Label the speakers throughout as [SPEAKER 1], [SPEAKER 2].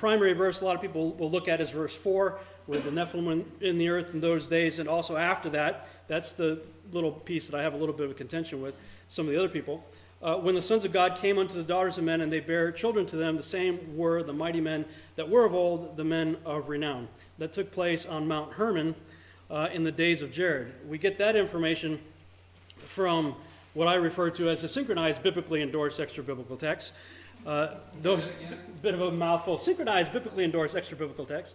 [SPEAKER 1] primary verse a lot of people will look at is verse 4, with the Nephilim in the earth in those days, and also after that. That's the little piece that I have a little bit of a contention with some of the other people. When the sons of God came unto the daughters of men, and they bare children to them, the same were the mighty men that were of old, the men of renown. That took place on Mount Hermon in the days of Jared. We get that information from what I refer to as the synchronized, biblically endorsed extra-biblical texts. Those, bit of a mouthful, synchronized, biblically endorsed extra-biblical texts.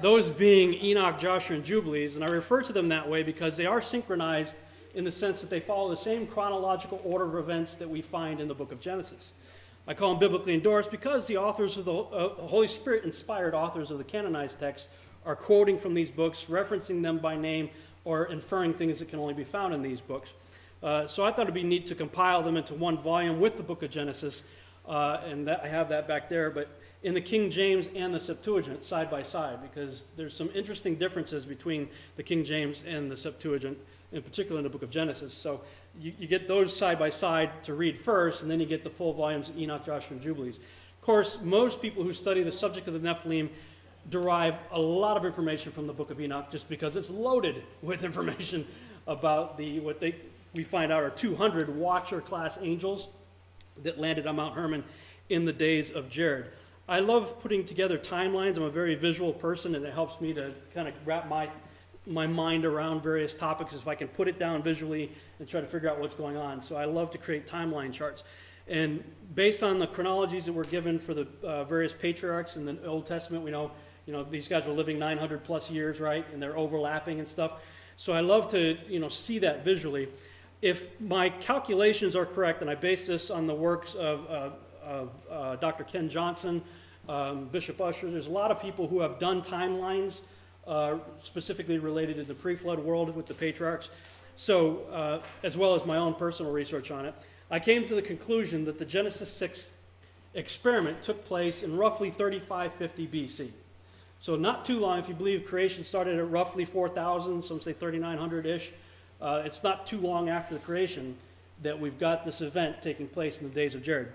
[SPEAKER 1] Those being Enoch, Joshua, and Jubilees, and I refer to them that way because they are synchronized in the sense that they follow the same chronological order of events that we find in the book of Genesis. I call them biblically endorsed because the authors of the Holy Spirit-inspired authors of the canonized texts are quoting from these books, referencing them by name, or inferring things that can only be found in these books. So I thought it'd be neat to compile them into one volume with the book of Genesis, and that, I have that back there, but in the King James and the Septuagint side by side, because there's some interesting differences between the King James and the Septuagint, in particular in the book of Genesis. So you get those side by side to read first, and then you get the full volumes of Enoch, Joshua, and Jubilees. Of course, most people who study the subject of the Nephilim derive a lot of information from the book of Enoch, just because it's loaded with information about we find out are 200 Watcher-class angels that landed on Mount Hermon in the days of Jared. I love putting together timelines. I'm a very visual person, and it helps me to kind of wrap my mind around various topics if I can put it down visually and try to figure out what's going on. So I love to create timeline charts. And based on the chronologies that were given for the various patriarchs in the Old Testament, we know these guys were living 900 plus years, right? And they're overlapping and stuff. So I love to see that visually. If my calculations are correct, and I base this on the works of Dr. Ken Johnson, Bishop Usher, there's a lot of people who have done timelines specifically related to the pre-flood world with the patriarchs. So, as well as my own personal research on it, I came to the conclusion that the Genesis 6 experiment took place in roughly 3550 BC. So not too long. If you believe creation started at roughly 4,000, some say 3,900-ish, it's not too long after the creation that we've got this event taking place in the days of Jared.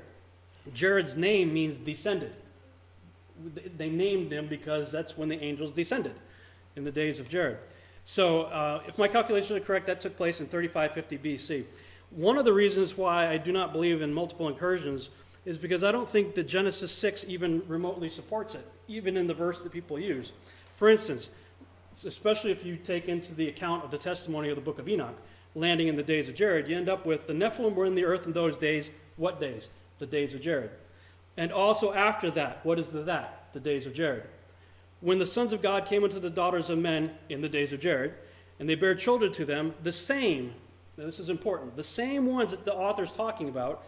[SPEAKER 1] Jared's name means descended. They named him because that's when the angels descended, in the days of Jared. So if my calculations are correct, that took place in 3550 BC. One of the reasons why I do not believe in multiple incursions is because I don't think that Genesis 6 even remotely supports it, even in the verse that people use. For instance, especially if you take into the account of the testimony of the book of Enoch, landing in the days of Jared, you end up with the Nephilim were in the earth in those days. What days? The days of Jared. And also after that, what is that? The days of Jared. When the sons of God came unto the daughters of men in the days of Jared, and they bare children to them, the same, now this is important, the same ones that the author's talking about,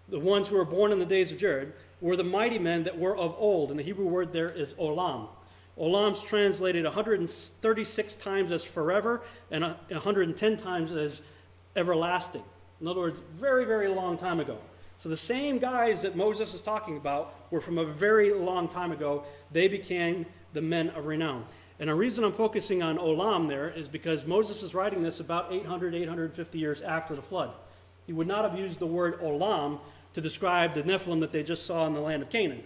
[SPEAKER 1] the ones who were born in the days of Jared, were the mighty men that were of old. And the Hebrew word there is olam. Olam's translated 136 times as forever and 110 times as everlasting. In other words, very, very long time ago. So the same guys that Moses is talking about were from a very long time ago. They became the men of renown. And the reason I'm focusing on Olam there is because Moses is writing this about 850 years after the flood. He would not have used the word Olam to describe the Nephilim that they just saw in the land of Canaan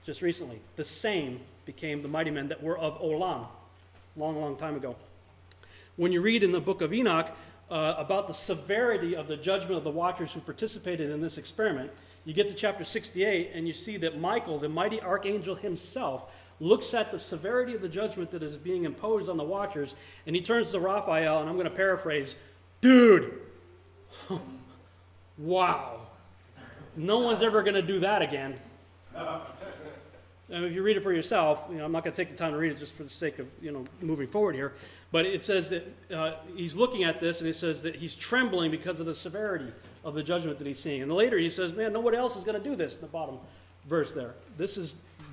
[SPEAKER 1] just recently. The same became the mighty men that were of Olam, long, long time ago. When you read in the book of Enoch about the severity of the judgment of the watchers who participated in this experiment, you get to chapter 68 and you see that Michael, the mighty archangel himself, looks at the severity of the judgment that is being imposed on the watchers, and he turns to Raphael, and I'm going to paraphrase, dude, wow, no one's ever going to do that again. And if you read it for yourself, I'm not going to take the time to read it just for the sake of moving forward here, but it says that he's looking at this, and it says that he's trembling because of the severity of the judgment that he's seeing. And later he says, man, nobody else is going to do this in the bottom verse there.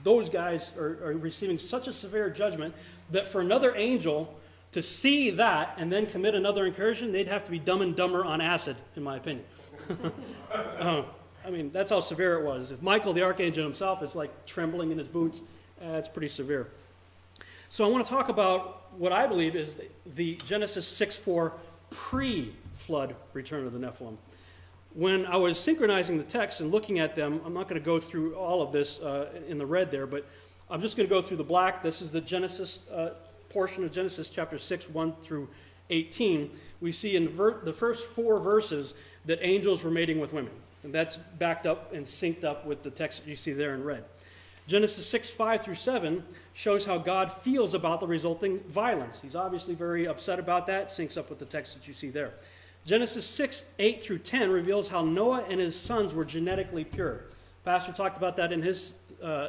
[SPEAKER 1] Those guys are receiving such a severe judgment that for another angel to see that and then commit another incursion, they'd have to be dumb and dumber on acid, in my opinion. That's how severe it was. If Michael, the archangel himself, is like trembling in his boots, it's pretty severe. So I want to talk about what I believe is the Genesis 6:4 pre-flood return of the Nephilim. When I was synchronizing the text and looking at them, I'm not going to go through all of this in the red there, but I'm just going to go through the black. This is the Genesis portion of Genesis chapter 6, 1 through 18. We see in the first 4 verses that angels were mating with women. And that's backed up and synced up with the text that you see there in red. Genesis 6, 5 through 7 shows how God feels about the resulting violence. He's obviously very upset about that. Syncs up with the text that you see there. Genesis 6, 8 through 10 reveals how Noah and his sons were genetically pure. Pastor talked about that in his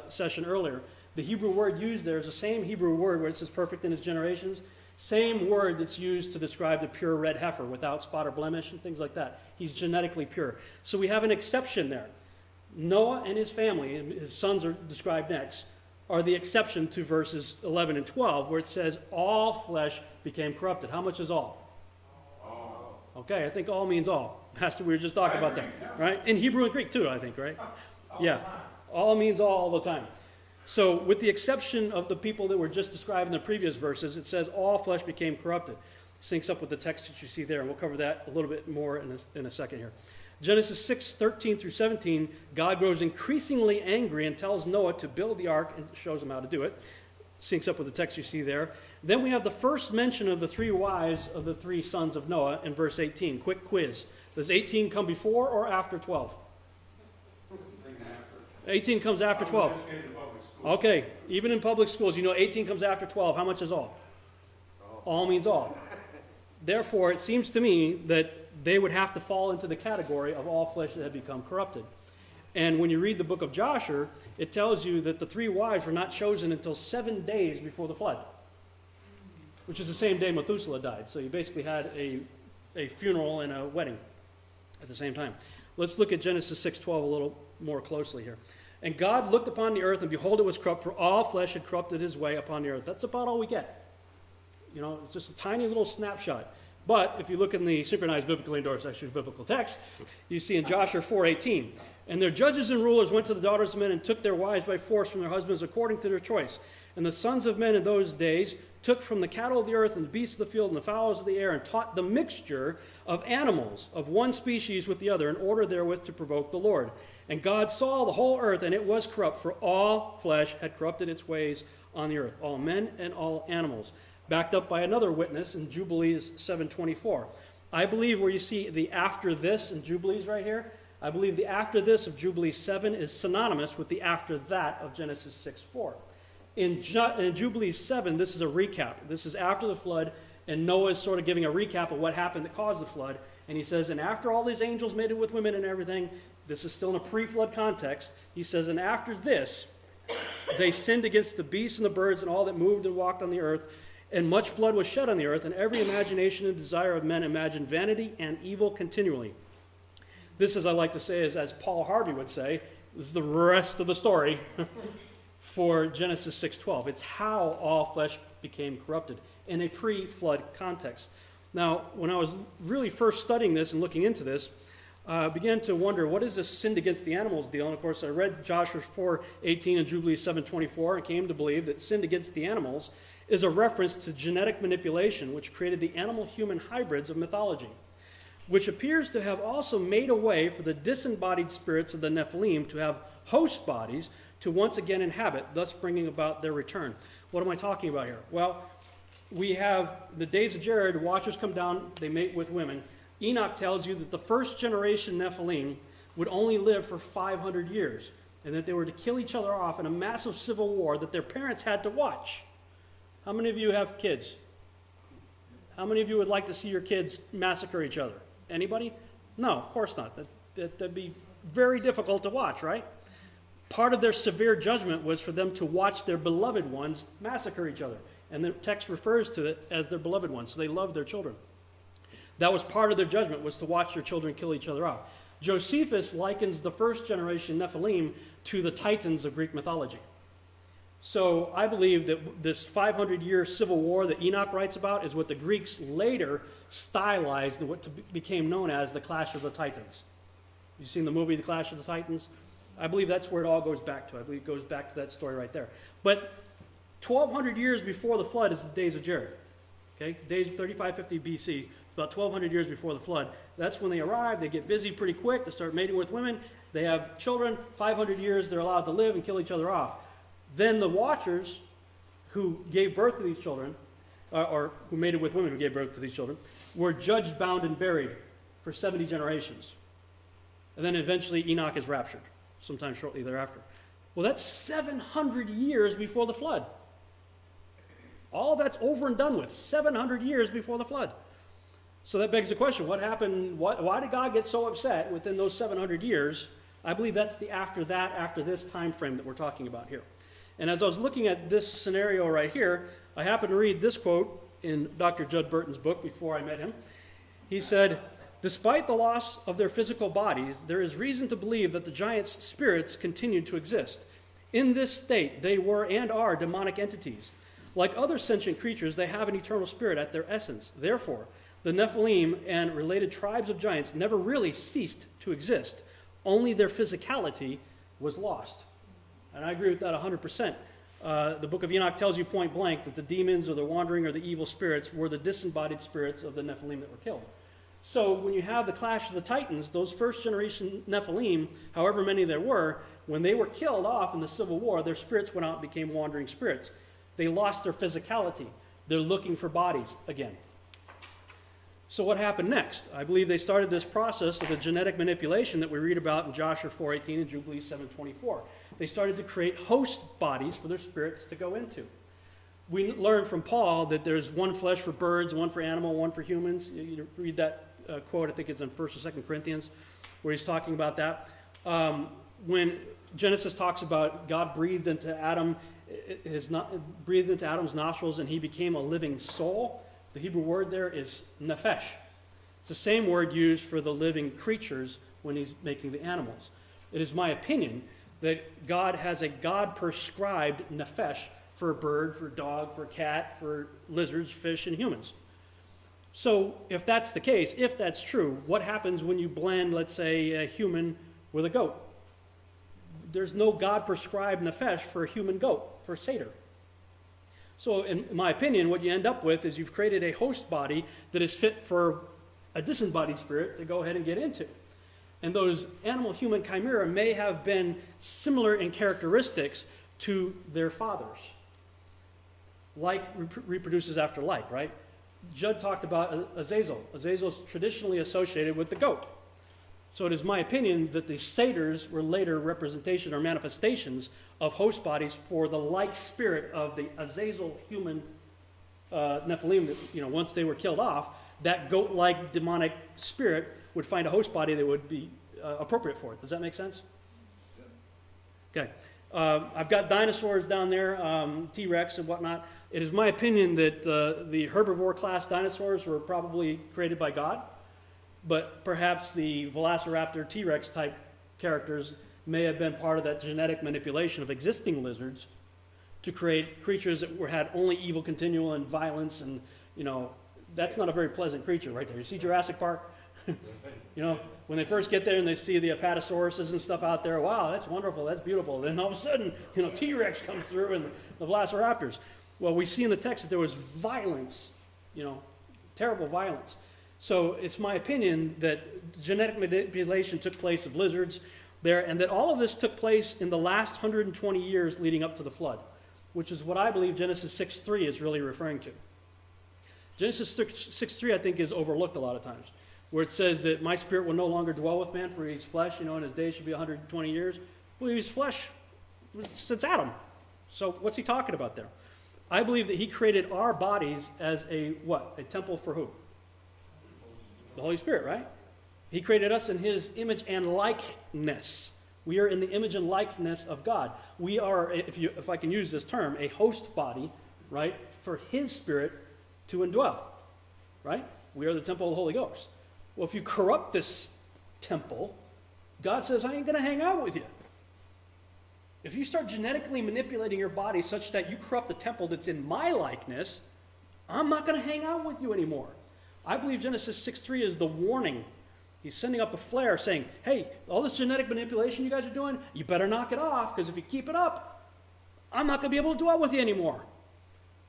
[SPEAKER 1] session earlier. The Hebrew word used there is the same Hebrew word where it says perfect in his generations. Same word that's used to describe the pure red heifer without spot or blemish and things like that. He's genetically pure. So we have an exception there. Noah and his family, and his sons are described next, are the exception to verses 11 and 12 where it says all flesh became corrupted. How much is all? All. Okay, I think all means all. Pastor, we were just talking about that, right? In Hebrew and Greek too, I think, right? Yeah, all means all the time. So with the exception of the people that were just described in the previous verses, it says all flesh became corrupted. Syncs up with the text that you see there, and we'll cover that a little bit more in a second here. Genesis 6, 13 through 17, God grows increasingly angry and tells Noah to build the ark and shows him how to do it. Syncs up with the text you see there. Then we have the first mention of the 3 wives of the 3 sons of Noah in verse 18. Quick quiz. Does 18 come before or after 12? 18 comes after 12. Okay, even in public schools, you know 18 comes after 12. How much is all? All means all. Therefore, it seems to me that they would have to fall into the category of all flesh that had become corrupted. And when you read the book of Joshua, it tells you that the 3 wives were not chosen until 7 days before the flood, which is the same day Methuselah died. So you basically had a funeral and a wedding at the same time. Let's look at Genesis 6:12 a little more closely here. And God looked upon the earth, and behold, it was corrupt, for all flesh had corrupted his way upon the earth. That's about all we get. You know, it's just a tiny little snapshot. But if you look in the synchronized biblically endorsed actually biblical text, you see in Joshua 4:18, and their judges and rulers went to the daughters of men and took their wives by force from their husbands according to their choice. And the sons of men in those days took from the cattle of the earth and the beasts of the field and the fowls of the air and taught the mixture of animals of one species with the other in order therewith to provoke the Lord. And God saw the whole earth, and it was corrupt, for all flesh had corrupted its ways on the earth, all men and all animals. Backed up by another witness in Jubilees 7:24. I believe where you see the after this in Jubilees right here, I believe the after this of Jubilees 7 is synonymous with the after that of Genesis 6:4. In Jubilees 7, this is a recap. This is after the flood, and Noah is sort of giving a recap of what happened that caused the flood. And he says, and after all these angels mated with women and everything, this is still in a pre-flood context, he says, and after this, they sinned against the beasts and the birds and all that moved and walked on the earth, and much blood was shed on the earth, and every imagination and desire of men imagined vanity and evil continually. This, as I like to say, is as Paul Harvey would say, this is the rest of the story for Genesis 6:12. It's how all flesh became corrupted in a pre-flood context. Now, when I was really first studying this and looking into this, I began to wonder, what is this sinned against the animals deal? And of course, I read Joshua 4:18 and Jubilees 7:24 and came to believe that sinned against the animals is a reference to genetic manipulation, which created the animal-human hybrids of mythology, which appears to have also made a way for the disembodied spirits of the Nephilim to have host bodies to once again inhabit, thus bringing about their return. What am I talking about here? Well, we have the days of Jared, watchers come down, they mate with women. Enoch tells you that the first generation Nephilim would only live for 500 years, and that they were to kill each other off in a massive civil war that their parents had to watch. How many of you have kids? How many of you would like to see your kids massacre each other? Anybody? No, of course not. That'd be very difficult to watch, right? Part of their severe judgment was for them to watch their beloved ones massacre each other. And the text refers to it as their beloved ones, so they loved their children. That was part of their judgment, was to watch their children kill each other off. Josephus likens the first generation Nephilim to the Titans of Greek mythology. So I believe that this 500-year civil war that Enoch writes about is what the Greeks later stylized and what became known as the Clash of the Titans. You've seen the movie The Clash of the Titans? I believe that's where it all goes back to. I believe it goes back to that story right there. But 1,200 years before the flood is the days of Jared. Okay, days 3550 BC, It's about 1,200 years before the flood. That's when they arrive. They get busy pretty quick. They start mating with women. They have children. 500 years they're allowed to live and kill each other off. Then the watchers who gave birth to these children, or who mated with women who gave birth to these children, were judged, bound, and buried for 70 generations. And then eventually Enoch is raptured, sometime shortly thereafter. Well, that's 700 years before the flood. All that's over and done with, 700 years before the flood. So that begs the question, what happened? Why did God get so upset within those 700 years? I believe that's the after this time frame that we're talking about here. And as I was looking at this scenario right here, I happened to read this quote in Dr. Judd Burton's book before I met him. He said, "Despite the loss of their physical bodies, there is reason to believe that the giants' spirits continued to exist. In this state, they were and are demonic entities. Like other sentient creatures, they have an eternal spirit at their essence. Therefore, the Nephilim and related tribes of giants never really ceased to exist. Only their physicality was lost." And I agree with that 100%. The book of Enoch tells you point blank that the demons or the wandering or the evil spirits were the disembodied spirits of the Nephilim that were killed. So when you have the clash of the titans, those first generation Nephilim, however many there were, when they were killed off in the Civil War, their spirits went out and became wandering spirits. They lost their physicality. They're looking for bodies again. So what happened next? I believe they started this process of the genetic manipulation that we read about in Joshua 4:18 and Jubilees 7:24. They started to create host bodies for their spirits to go into. We learn from Paul that there's one flesh for birds, one for animal, one for humans. You read that quote, I think it's in 1st or 2nd Corinthians, where he's talking about that. When Genesis talks about God breathed into Adam's nostrils and he became a living soul, the Hebrew word there is nephesh. It's the same word used for the living creatures when he's making the animals. It is my opinion that God has a God-prescribed nephesh for a bird, for a dog, for a cat, for lizards, fish, and humans. So if that's the case, if that's true, what happens when you blend, let's say, a human with a goat? There's no God-prescribed nephesh for a human goat, for a satyr. So in my opinion, what you end up with is you've created a host body that is fit for a disembodied spirit to go ahead and get into. And those animal-human chimera may have been similar in characteristics to their fathers. Like reproduces after like, right? Judd talked about Azazel. Azazel is traditionally associated with the goat. So it is my opinion that the satyrs were later representation or manifestations of host bodies for the like spirit of the Azazel human Nephilim that, once they were killed off, that goat-like demonic spirit would find a host body that would be appropriate for it. Does that make sense? Okay. I've got dinosaurs down there, T-Rex and whatnot. It is my opinion that the herbivore class dinosaurs were probably created by God, but perhaps the Velociraptor T-Rex type characters may have been part of that genetic manipulation of existing lizards to create creatures that had only evil continual and violence, and that's not a very pleasant creature right there. You see Jurassic Park? When they first get there and they see the apatosauruses and stuff out there, wow, that's wonderful, that's beautiful. Then all of a sudden, T-Rex comes through and the Velociraptors. Well, we see in the text that there was violence, terrible violence. So it's my opinion that genetic manipulation took place of lizards there, and that all of this took place in the last 120 years leading up to the flood, which is what I believe Genesis 6:3 is really referring to. Genesis 6:3, I think, is overlooked a lot of times, where it says that my spirit will no longer dwell with man, for he's flesh, and his days should be 120 years. Well, he's flesh since Adam. So what's he talking about there? I believe that he created our bodies as a temple for who? The Holy Spirit, right? He created us in his image and likeness. We are in the image and likeness of God. We are, if I can use this term, a host body, right, for his spirit to indwell, right? We are the temple of the Holy Ghost. Well, if you corrupt this temple, God says, I ain't going to hang out with you. If you start genetically manipulating your body such that you corrupt the temple that's in my likeness, I'm not going to hang out with you anymore. I believe Genesis 6:3 is the warning. He's sending up a flare saying, hey, all this genetic manipulation you guys are doing, you better knock it off, because if you keep it up, I'm not going to be able to dwell with you anymore.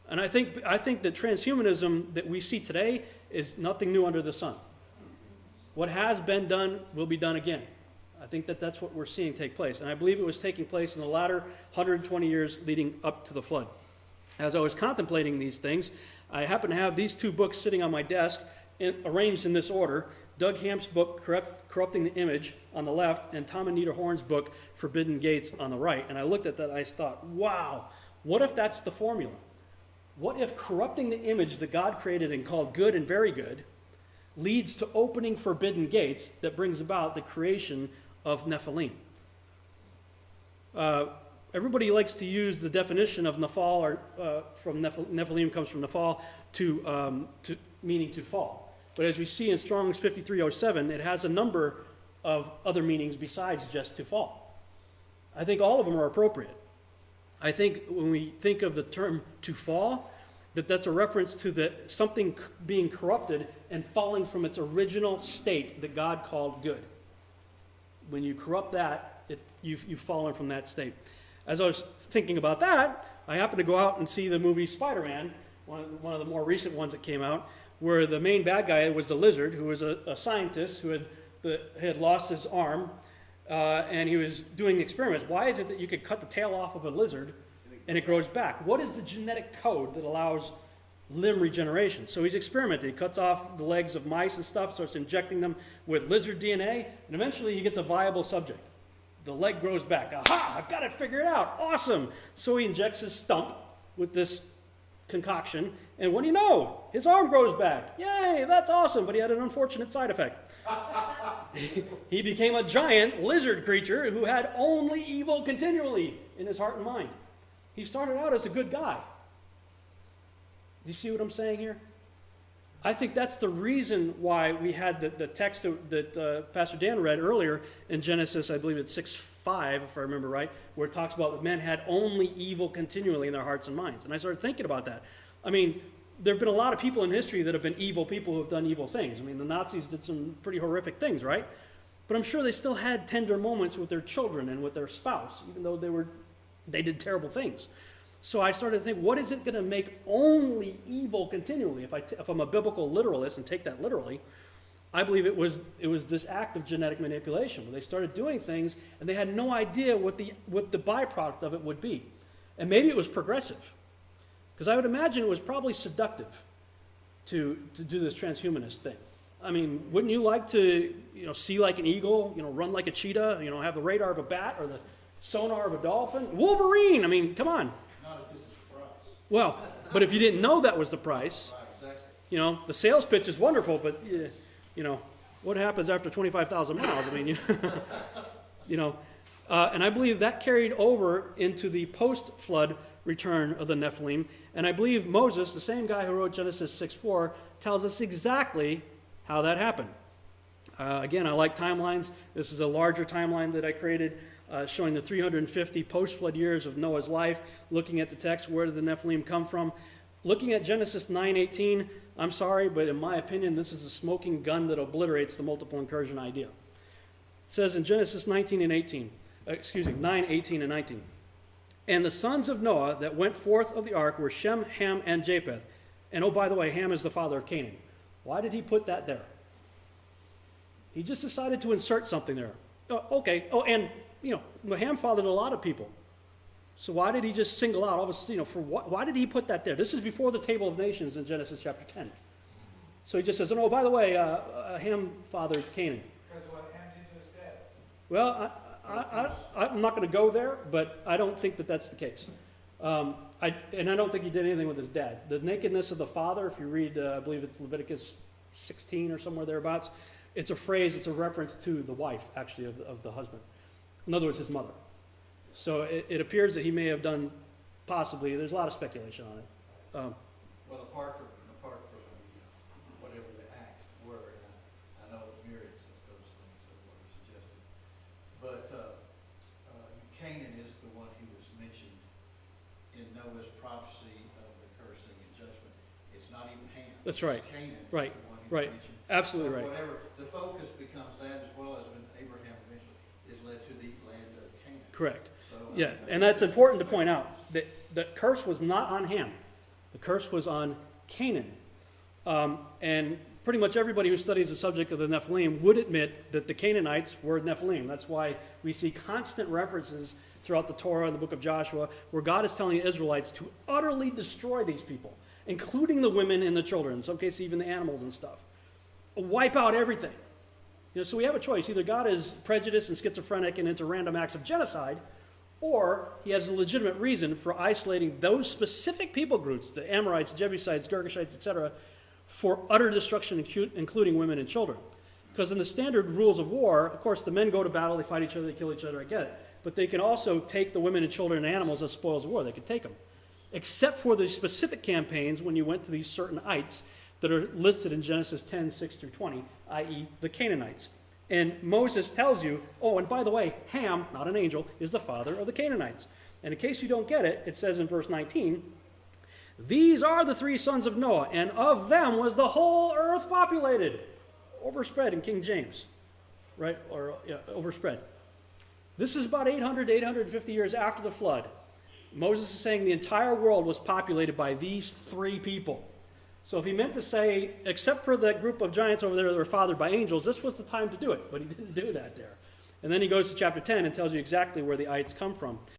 [SPEAKER 1] And I think that transhumanism that we see today is nothing new under the sun. What has been done will be done again. I think that that's what we're seeing take place. And I believe it was taking place in the latter 120 years leading up to the flood. As I was contemplating these things, I happen to have these two books sitting on my desk, arranged in this order. Doug Hamp's book, Corrupting the Image, on the left, and Tom and Nita Horn's book, Forbidden Gates, on the right. And I looked at that and I thought, wow, what if that's the formula? What if corrupting the image that God created and called good and very good leads to opening forbidden gates that brings about the creation of Nephilim? Everybody likes to use the definition of Nephal, or from Nephilim comes from Nephal, to meaning to fall. But as we see in Strong's 5307, it has a number of other meanings besides just to fall. I think all of them are appropriate. I think when we think of the term to fall, that's a reference to something being corrupted and falling from its original state that God called good. When you corrupt that, you've fallen from that state. As I was thinking about that, I happened to go out and see the movie Spider-Man, one of the more recent ones that came out, where the main bad guy was the lizard, who was a scientist who had lost his arm, and he was doing experiments. Why is it that you could cut the tail off of a lizard and it grows back? What is the genetic code that allows limb regeneration? So he's experimenting. He cuts off the legs of mice and stuff, starts injecting them with lizard DNA, and eventually he gets a viable subject. The leg grows back. Aha! I've got it figured out. Awesome! So he injects his stump with this concoction, and what do you know? His arm grows back. Yay! That's awesome! But he had an unfortunate side effect. He became a giant lizard creature who had only evil continually in his heart and mind. He started out as a good guy. Do you see what I'm saying here? I think that's the reason why we had the text that Pastor Dan read earlier in Genesis, I believe it's 6:5, if I remember right, where it talks about that men had only evil continually in their hearts and minds. And I started thinking about that. I mean, there have been a lot of people in history that have been evil people who have done evil things. I mean, the Nazis did some pretty horrific things, right? But I'm sure they still had tender moments with their children and with their spouse, even though they did terrible things. So I started to think, what is it going to make only evil continually? If I'm a biblical literalist and take that literally, I believe it was this act of genetic manipulation where they started doing things and they had no idea what the byproduct of it would be. And maybe it was progressive, because I would imagine it was probably seductive to do this transhumanist thing. I mean, wouldn't you like to see like an eagle, run like a cheetah, have the radar of a bat or the sonar of a dolphin? Wolverine! I mean, come on.
[SPEAKER 2] Not if this is the price.
[SPEAKER 1] Well, but if you didn't know that was the price,
[SPEAKER 2] Right, exactly.
[SPEAKER 1] The sales pitch is wonderful, but what happens after 25,000 miles? I mean, and I believe that carried over into the post-flood return of the Nephilim. And I believe Moses, the same guy who wrote Genesis 6:4, tells us exactly how that happened. Again, I like timelines. This is a larger timeline that I created, showing the 350 post-flood years of Noah's life, looking at the text, where did the Nephilim come from? Looking at Genesis 9:18, I'm sorry, but in my opinion, this is a smoking gun that obliterates the multiple incursion idea. It says in Genesis 9:18 and 19, and the sons of Noah that went forth of the ark were Shem, Ham, and Japheth. And oh, by the way, Ham is the father of Canaan. Why did he put that there? He just decided to insert something there. Okay. Oh, and Ham fathered a lot of people. So why did he just single out all of us? Why did he put that there? This is before the table of nations in Genesis chapter 10. So he just says, oh, by the way, Ham fathered Canaan.
[SPEAKER 2] Because what Ham did to his dad.
[SPEAKER 1] Well, I'm not going to go there, but I don't think that that's the case. I don't think he did anything with his dad. The nakedness of the father, if you read, I believe it's Leviticus 16 or somewhere thereabouts, it's a phrase, it's a reference to the wife, actually, of the husband. In other words, his mother. So it appears that he may have done, possibly, there's a lot of speculation on it.
[SPEAKER 2] Well, apart from whatever the acts were, and I know myriads of those things are what are suggested. But Canaan is the one who was mentioned in Noah's prophecy of the cursing and judgment. It's not even Ham.
[SPEAKER 1] That's right.
[SPEAKER 2] It's Canaan is
[SPEAKER 1] Right.
[SPEAKER 2] the one who's
[SPEAKER 1] Right.
[SPEAKER 2] mentioned.
[SPEAKER 1] Absolutely
[SPEAKER 2] So
[SPEAKER 1] right.
[SPEAKER 2] whatever, the focus becomes that, as well as when Abraham eventually is led to the land of Canaan.
[SPEAKER 1] Correct.
[SPEAKER 2] So,
[SPEAKER 1] Yeah, and that's important to point out, that the curse was not on Ham. The curse was on Canaan. And pretty much everybody who studies the subject of the Nephilim would admit that the Canaanites were Nephilim. That's why we see constant references throughout the Torah and the book of Joshua where God is telling the Israelites to utterly destroy these people, including the women and the children, in some cases even the animals and stuff. Wipe out everything. So we have a choice. Either God is prejudiced and schizophrenic and into random acts of genocide, or he has a legitimate reason for isolating those specific people groups, the Amorites, Jebusites, Girgashites, etc., for utter destruction, including women and children. Because in the standard rules of war, of course, the men go to battle, they fight each other, they kill each other, I get it. But they can also take the women and children and animals as spoils of war. They can take them. Except for the specific campaigns when you went to these certain ites that are listed in Genesis 10, 6 through 20, i.e. the Canaanites. And Moses tells you, oh, and by the way, Ham, not an angel, is the father of the Canaanites. And in case you don't get it, it says in verse 19, these are the 3 sons of Noah, and of them was the whole earth populated. Overspread in King James, right? Or overspread. This is about 800 to 850 years after the flood. Moses is saying the entire world was populated by these 3 people. So if he meant to say, except for that group of giants over there that were fathered by angels, this was the time to do it. But he didn't do that there. And then he goes to chapter 10 and tells you exactly where the ites come from.